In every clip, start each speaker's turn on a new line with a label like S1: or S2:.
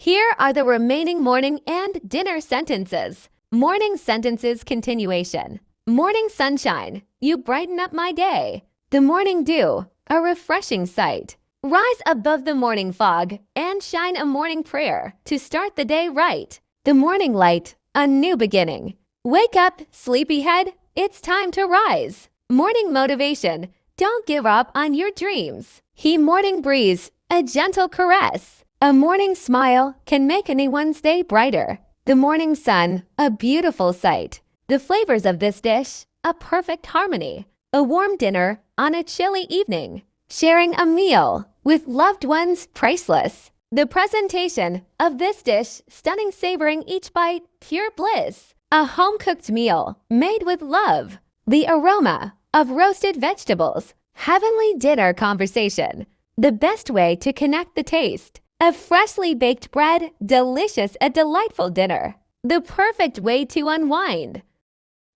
S1: Here are the remaining morning and dinner sentences. Morning sentences continuation. Morning sunshine, you brighten up my day. The morning dew, a refreshing sight. Rise above the morning fog and shine a morning prayer to start the day right. The morning light, a new beginning. Wake up, sleepyhead, it's time to rise. Morning motivation, don't give up on your dreams. Morning breeze, a gentle caress. A morning smile can make anyone's day brighter. The morning sun, a beautiful sight. The flavors of this dish, a perfect harmony. A warm dinner on a chilly evening. Sharing a meal with loved ones, priceless. The presentation of this dish, stunning, savoring each bite, pure bliss. A home-cooked meal made with love. The aroma of roasted vegetables, heavenly dinner conversation. The best way to connect the taste. A freshly baked bread, delicious, a delightful dinner. The perfect way to unwind.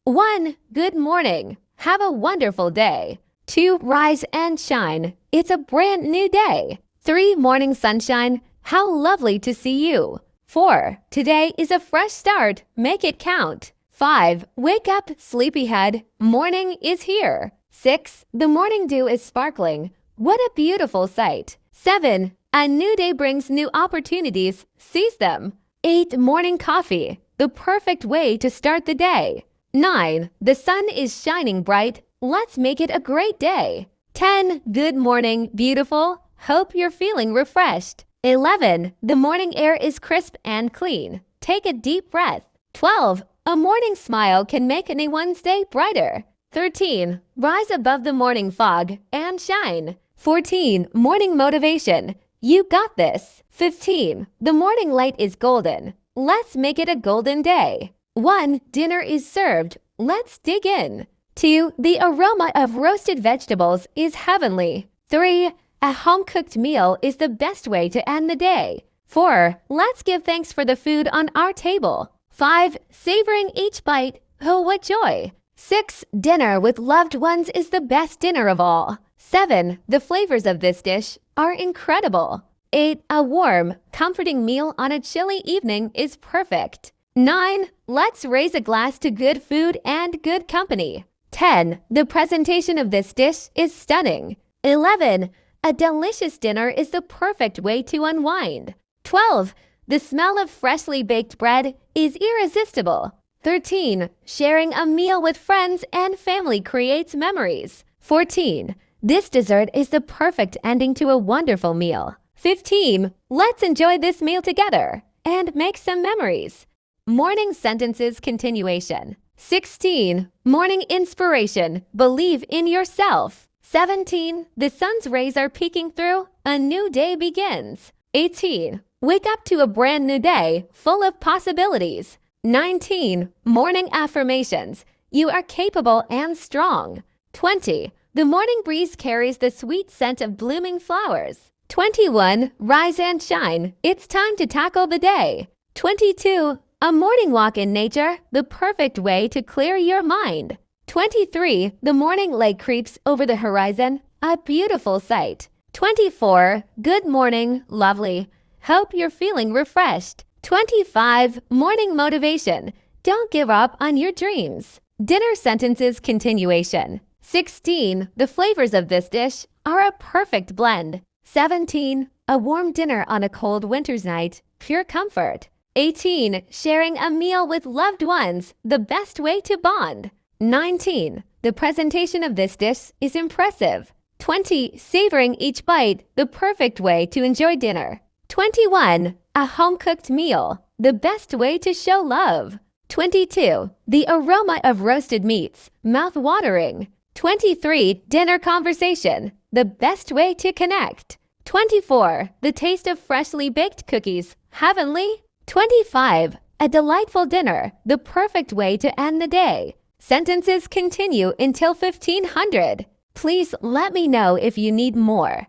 S1: 1. Good morning. Have a wonderful day. 2. Rise and shine. It's a brand new day. 3. Morning sunshine. How lovely to see you. 4. Today is a fresh start. Make it count. 5. Wake up, sleepyhead. Morning is here. 6. The morning dew is sparkling. What a beautiful sight. 7. A new day brings new opportunities. Seize them. 8. Morning coffee. The perfect way to start the day. 9. The sun is shining bright. Let's make it a great day. 10. Good morning, beautiful. Hope you're feeling refreshed. 11. The morning air is crisp and clean. Take a deep breath. 12. A morning smile can make anyone's day brighter. 13. Rise above the morning fog and shine. 14. Morning motivation. You got this. 15. The morning light is golden. Let's make it a golden day. 1. Dinner is served. Let's dig in. 2. The aroma of roasted vegetables is heavenly. 3. A home-cooked meal is the best way to end the day. 4. Let's give thanks for the food on our table. 5. Savoring each bite. Oh, what joy. 6. Dinner with loved ones is the best dinner of all. 7. The flavors of this dish are incredible. 8. A warm, comforting meal on a chilly evening is perfect. 9. Let's raise a glass to good food and good company. 10. The presentation of this dish is stunning. 11. A delicious dinner is the perfect way to unwind. 12. The smell of freshly baked bread is irresistible. 13. Sharing a meal with friends and family creates memories. 14. This dessert is the perfect ending to a wonderful meal. 15. Let's enjoy this meal together and make some memories. Morning sentences continuation. 16. Morning inspiration. Believe in yourself. 17. The sun's rays are peeking through. A new day begins. 18. Wake up to a brand new day full of possibilities. 19. Morning affirmations. You are capable and strong. 20. The morning breeze carries the sweet scent of blooming flowers. 21. Rise and shine. It's time to tackle the day. 22. A morning walk in nature, the perfect way to clear your mind. 23. The morning light creeps over the horizon, a beautiful sight. 24. Good morning, lovely. Hope you're feeling refreshed. 25. Morning motivation. Don't give up on your dreams. Dinner sentences continuation. 16. The flavors of this dish are a perfect blend. 17. A warm dinner on a cold winter's night, pure comfort. 18. Sharing a meal with loved ones, the best way to bond. 19. The presentation of this dish is impressive. 20. Savoring each bite, the perfect way to enjoy dinner. 21. A home-cooked meal, the best way to show love. 22. The aroma of roasted meats, mouth-watering. 23. Dinner conversation, the best way to connect. 24. The taste of freshly baked cookies, heavenly. 25. A delightful dinner, the perfect way to end the day. Sentences continue until 1500. Please let me know if you need more.